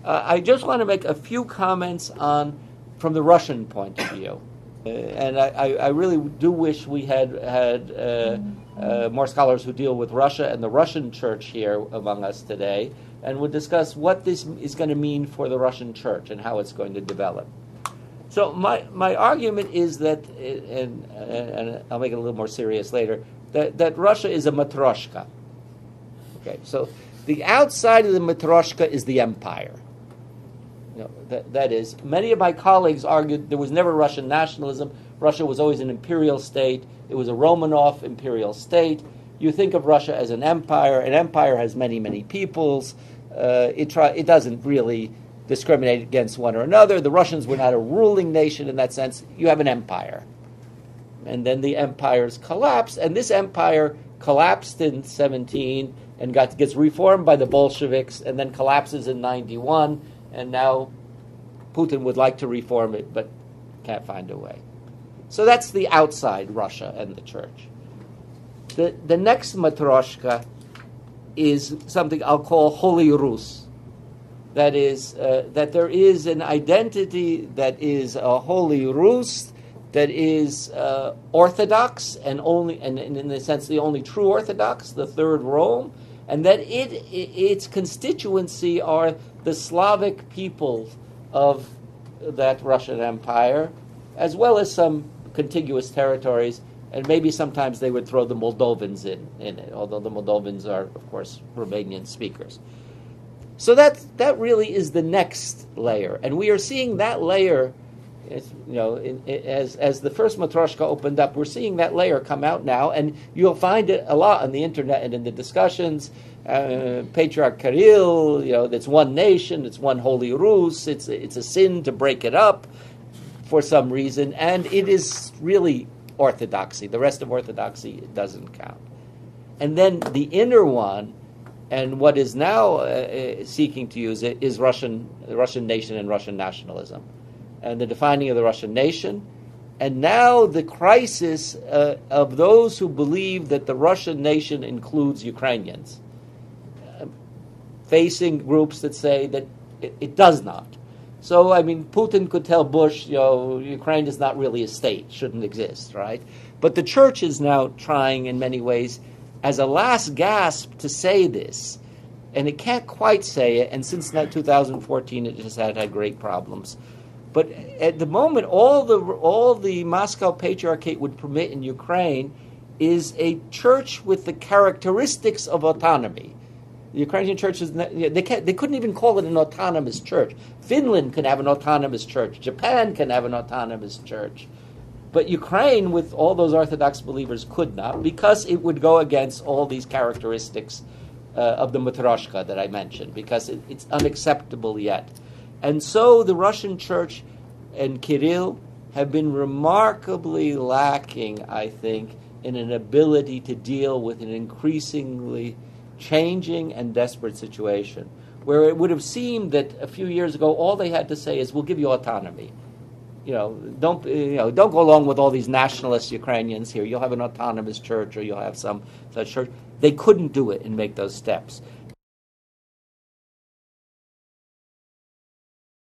I just want to make a few comments from the Russian point of view. And I really do wish we had more scholars who deal with Russia and the Russian church here among us today, and would discuss what this is going to mean for the Russian church and how it's going to develop. So my argument is that, and I'll make it a little more serious later, that Russia is a matryoshka. Okay, so the outside of the matryoshka is the empire. That is, many of my colleagues argued there was never Russian nationalism. Russia was always an imperial state. It was a Romanov imperial state. You think of Russia as an empire. An empire has many, many peoples. It doesn't really discriminate against one or another. The Russians were not a ruling nation in that sense. You have an empire. And then the empires collapse, and this empire collapsed in 17 and gets reformed by the Bolsheviks, and then collapses in 91. And now Putin would like to reform it, but can't find a way. So that's the outside Russia and the church. The next matryoshka is something I'll call Holy Rus. That is, that there is an identity that is a Holy Rus, that is Orthodox, and in the sense the only true Orthodox, the Third Rome, and that its constituency are the Slavic people of that Russian Empire, as well as some contiguous territories, and maybe sometimes they would throw the Moldovans in it, although the Moldovans are, of course, Romanian speakers. So that really is the next layer, and we are seeing that layer, as the first matryoshka opened up, we're seeing that layer come out now, and you'll find it a lot on the internet and in the discussions. Patriarch Kirill, it's one nation, it's one Holy Rus, it's a sin to break it up for some reason, and it is really Orthodoxy. The rest of Orthodoxy doesn't count. And then the inner one, and what is now seeking to use it, is the Russian nation and Russian nationalism, and the defining of the Russian nation, and now the crisis of those who believe that the Russian nation includes Ukrainians, facing groups that say that it does not. So, Putin could tell Bush, Ukraine is not really a state, shouldn't exist, right? But the church is now trying in many ways as a last gasp to say this, and it can't quite say it, and since 2014 it just had great problems. But at the moment, all the Moscow Patriarchate would permit in Ukraine is a church with the characteristics of autonomy. The Ukrainian church they couldn't even call it an autonomous church. Finland can have an autonomous church. Japan can have an autonomous church. But Ukraine, with all those Orthodox believers, could not, because it would go against all these characteristics of the matryoshka that I mentioned, because it's unacceptable yet. And so the Russian church and Kirill have been remarkably lacking, I think, in an ability to deal with an increasingly changing and desperate situation, where it would have seemed that a few years ago all they had to say is, "We'll give you autonomy. Don't go along with all these nationalist Ukrainians here. You'll have an autonomous church, or you'll have some such church." They couldn't do it and make those steps.